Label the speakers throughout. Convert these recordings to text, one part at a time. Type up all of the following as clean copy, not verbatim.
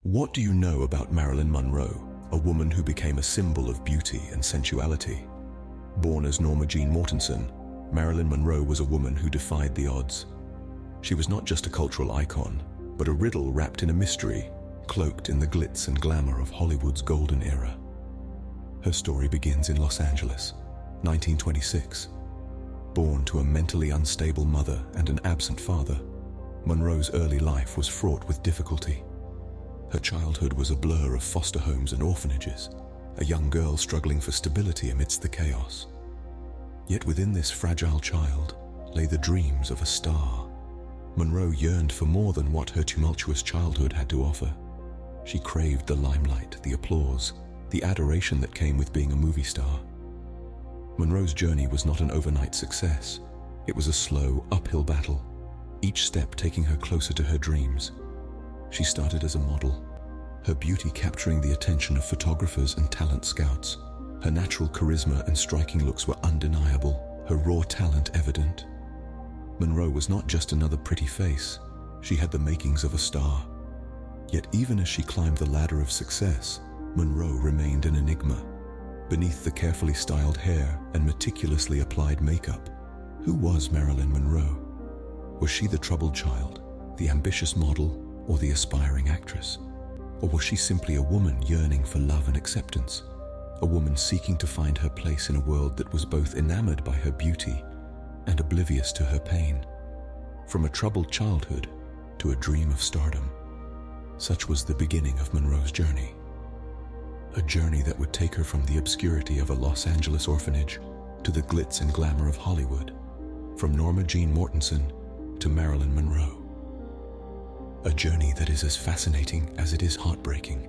Speaker 1: What do you know about Marilyn Monroe, a woman who became a symbol of beauty and sensuality? Born as Norma Jeane Baker, Marilyn Monroe was a woman who defied the odds. She was not just a cultural icon, but a riddle wrapped in a mystery, cloaked in the glitz and glamour of Hollywood's golden era. Her story begins in Los Angeles, 1926. Born to a mentally unstable mother and an absent father, Monroe's early life was fraught with difficulty. Her childhood was a blur of foster homes and orphanages, a young girl struggling for stability amidst the chaos. Yet within this fragile child lay the dreams of a star. Monroe yearned for more than what her tumultuous childhood had to offer. She craved the limelight, the applause, the adoration that came with being a movie star. Monroe's journey was not an overnight success. It was a slow, uphill battle, each step taking her closer to her dreams. She started as a model, her beauty capturing the attention of photographers and talent scouts. Her natural charisma and striking looks were undeniable, her raw talent evident. Monroe was not just another pretty face, she had the makings of a star. Yet even as she climbed the ladder of success, Monroe remained an enigma. Beneath the carefully styled hair and meticulously applied makeup, who was Marilyn Monroe? Was she the troubled child, the ambitious model, or the aspiring actress? Or was she simply a woman yearning for love and acceptance? A woman seeking to find her place in a world that was both enamored by her beauty and oblivious to her pain. From a troubled childhood to a dream of stardom, such was the beginning of Monroe's journey. A journey that would take her from the obscurity of a Los Angeles orphanage to the glitz and glamour of Hollywood, from Norma Jeane Baker to Marilyn Monroe. A journey that is as fascinating as it is heartbreaking.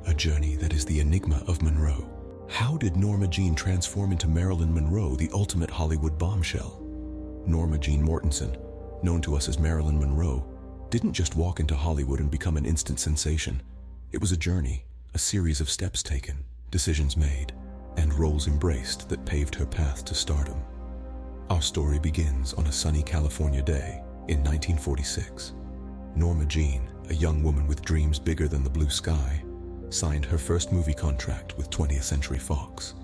Speaker 1: A journey that is the enigma of Monroe. How did Norma Jeane transform into Marilyn Monroe, the ultimate Hollywood bombshell? Norma Jeane Baker, known to us as Marilyn Monroe, didn't just walk into Hollywood and become an instant sensation. It was a journey, a series of steps taken, decisions made, and roles embraced that paved her path to stardom. Our story begins on a sunny California day in 1946. Norma Jeane, a young woman with dreams bigger than the blue sky, signed her first movie contract with 20th Century Fox.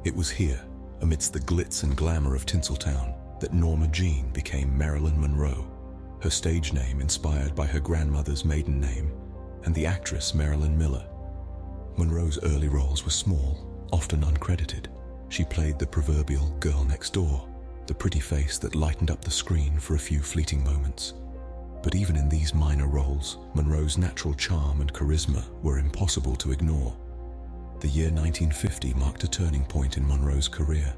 Speaker 1: It was here, amidst the glitz and glamour of Tinseltown, that Norma Jeane became Marilyn Monroe, her stage name inspired by her grandmother's maiden name and the actress Marilyn Miller. Monroe's early roles were small, often uncredited. She played the proverbial girl next door, the pretty face that lightened up the screen for a few fleeting moments. But even in these minor roles, Monroe's natural charm and charisma were impossible to ignore. The year 1950 marked a turning point in Monroe's career.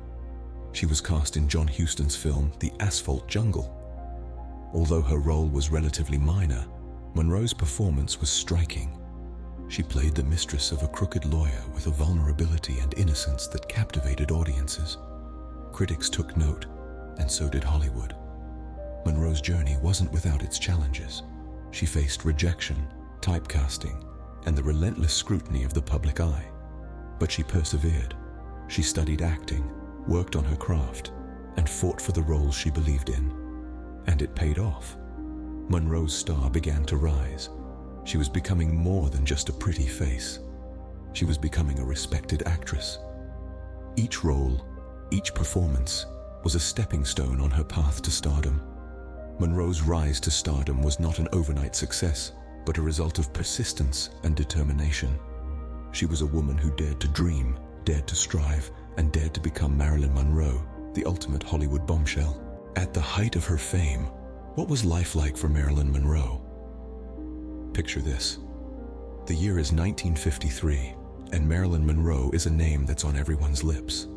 Speaker 1: She was cast in John Huston's film The Asphalt Jungle. Although her role was relatively minor, Monroe's performance was striking. She played the mistress of a crooked lawyer with a vulnerability and innocence that captivated audiences. Critics took note, and so did Hollywood. Monroe's journey wasn't without its challenges. She faced rejection, typecasting, and the relentless scrutiny of the public eye. But she persevered. She studied acting, worked on her craft, and fought for the roles she believed in. And it paid off. Monroe's star began to rise. She was becoming more than just a pretty face. She was becoming a respected actress. Each role, each performance, was a stepping stone on her path to stardom. Monroe's rise to stardom was not an overnight success, but a result of persistence and determination. She was a woman who dared to dream, dared to strive, and dared to become Marilyn Monroe, the ultimate Hollywood bombshell. At the height of her fame, what was life like for Marilyn Monroe? Picture this. The year is 1953, and Marilyn Monroe is a name that's on everyone's lips.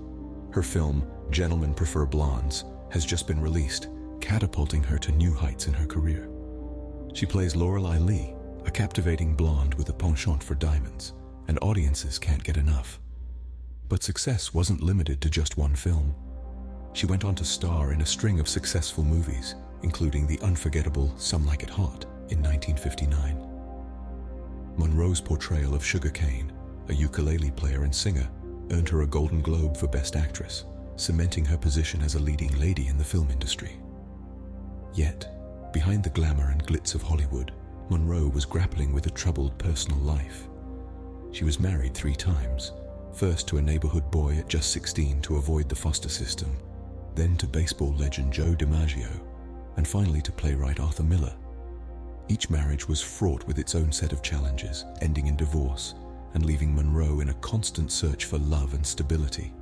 Speaker 1: Her film, Gentlemen Prefer Blondes, has just been released, catapulting her to new heights in her career. She plays Lorelei Lee, a captivating blonde with a penchant for diamonds, and audiences can't get enough. But success wasn't limited to just one film. She went on to star in a string of successful movies, including the unforgettable Some Like It Hot in 1959. Monroe's portrayal of Sugar Cane, a ukulele player and singer, earned her a Golden Globe for Best Actress, cementing her position as a leading lady in the film industry. Yet, behind the glamour and glitz of Hollywood, Monroe was grappling with a troubled personal life. She was married 3 times, first to a neighborhood boy at just 16 to avoid the foster system, then to baseball legend Joe DiMaggio, and finally to playwright Arthur Miller. Each marriage was fraught with its own set of challenges, ending in divorce and leaving Monroe in a constant search for love and stability.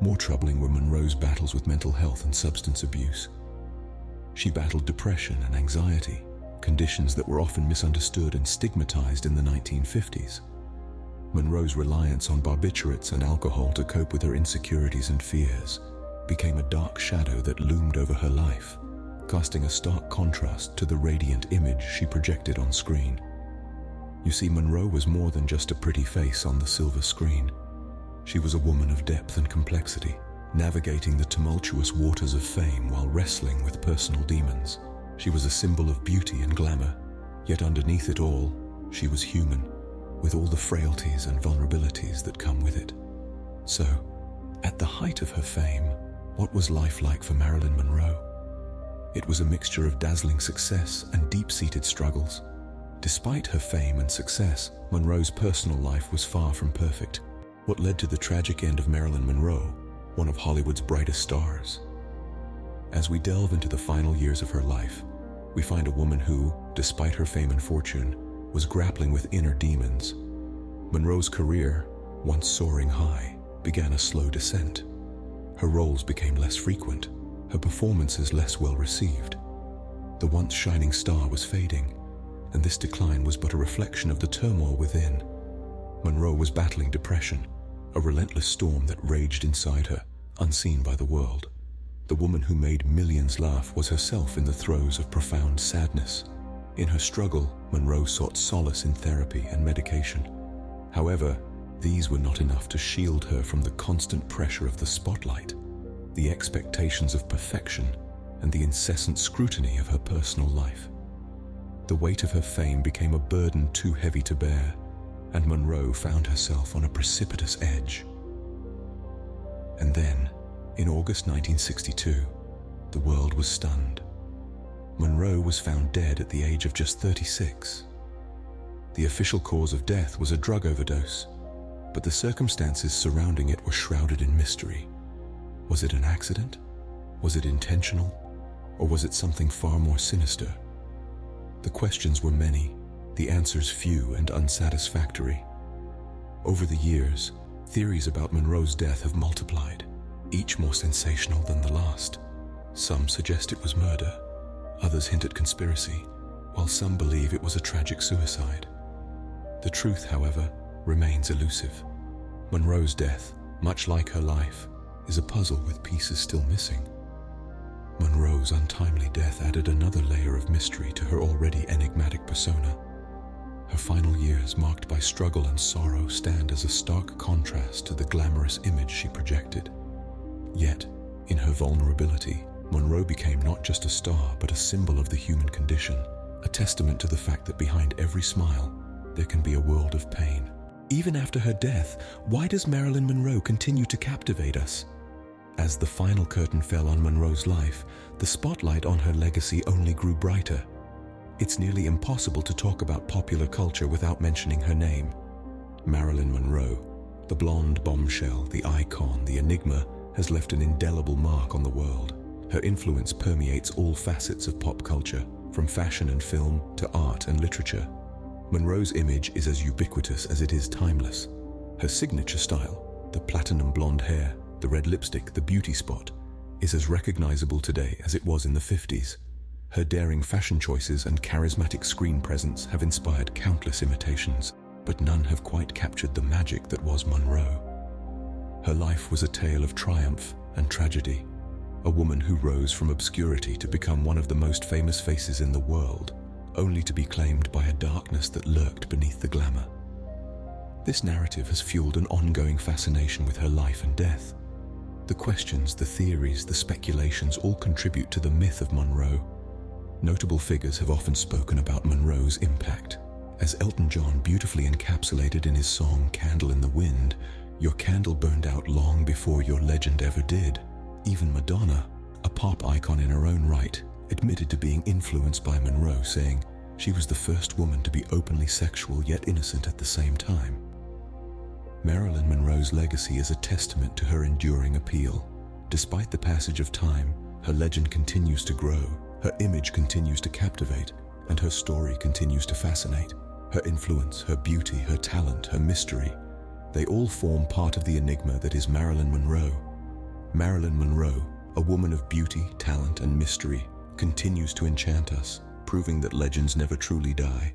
Speaker 1: More troubling were Monroe's battles with mental health and substance abuse. She battled depression and anxiety, conditions that were often misunderstood and stigmatized in the 1950s. Monroe's reliance on barbiturates and alcohol to cope with her insecurities and fears became a dark shadow that loomed over her life, casting a stark contrast to the radiant image she projected on screen. You see, Monroe was more than just a pretty face on the silver screen. She was a woman of depth and complexity, navigating the tumultuous waters of fame while wrestling with personal demons. She was a symbol of beauty and glamour, yet underneath it all, she was human, with all the frailties and vulnerabilities that come with it. So, at the height of her fame, what was life like for Marilyn Monroe? It was a mixture of dazzling success and deep-seated struggles. Despite her fame and success, Monroe's personal life was far from perfect. What led to the tragic end of Marilyn Monroe, one of Hollywood's brightest stars? As we delve into the final years of her life, we find a woman who, despite her fame and fortune, was grappling with inner demons. Monroe's career, once soaring high, began a slow descent. Her roles became less frequent, her performances less well received. The once shining star was fading, and this decline was but a reflection of the turmoil within. Monroe was battling depression, a relentless storm that raged inside her, unseen by the world. The woman who made millions laugh was herself in the throes of profound sadness. In her struggle, Monroe sought solace in therapy and medication. However, these were not enough to shield her from the constant pressure of the spotlight, the expectations of perfection, and the incessant scrutiny of her personal life. The weight of her fame became a burden too heavy to bear, and Monroe found herself on a precipitous edge. And then, in August 1962, the world was stunned. Monroe was found dead at the age of just 36. The official cause of death was a drug overdose, but the circumstances surrounding it were shrouded in mystery. Was it an accident? Was it intentional? Or was it something far more sinister? The questions were many, the answers few and unsatisfactory. Over the years, theories about Monroe's death have multiplied, each more sensational than the last. Some suggest it was murder, others hint at conspiracy, while some believe it was a tragic suicide. The truth, however, remains elusive. Monroe's death, much like her life, is a puzzle with pieces still missing. Monroe's untimely death added another layer of mystery to her already enigmatic persona. Her final years, marked by struggle and sorrow, stand as a stark contrast to the glamorous image she projected. Yet, in her vulnerability, Monroe became not just a star, but a symbol of the human condition, a testament to the fact that behind every smile, there can be a world of pain. Even after her death, why does Marilyn Monroe continue to captivate us? As the final curtain fell on Monroe's life, the spotlight on her legacy only grew brighter. It's nearly impossible to talk about popular culture without mentioning her name. Marilyn Monroe, the blonde bombshell, the icon, the enigma, has left an indelible mark on the world. Her influence permeates all facets of pop culture, from fashion and film to art and literature. Monroe's image is as ubiquitous as it is timeless. Her signature style, the platinum blonde hair, the red lipstick, the beauty spot, is as recognizable today as it was in the 50s. Her daring fashion choices and charismatic screen presence have inspired countless imitations, but none have quite captured the magic that was Monroe. Her life was a tale of triumph and tragedy, a woman who rose from obscurity to become one of the most famous faces in the world, only to be claimed by a darkness that lurked beneath the glamour. This narrative has fueled an ongoing fascination with her life and death. The questions, the theories, the speculations all contribute to the myth of Monroe. Notable figures have often spoken about Monroe's impact. As Elton John beautifully encapsulated in his song "Candle in the Wind," your candle burned out long before your legend ever did. Even Madonna, a pop icon in her own right, admitted to being influenced by Monroe, saying, She was the first woman to be openly sexual yet innocent at the same time. Marilyn Monroe's legacy is a testament to her enduring appeal. Despite the passage of time, her legend continues to grow, her image continues to captivate, and her story continues to fascinate. Her influence, her beauty, her talent, her mystery, they all form part of the enigma that is Marilyn Monroe. Marilyn Monroe, a woman of beauty, talent, and mystery, continues to enchant us, proving that legends never truly die.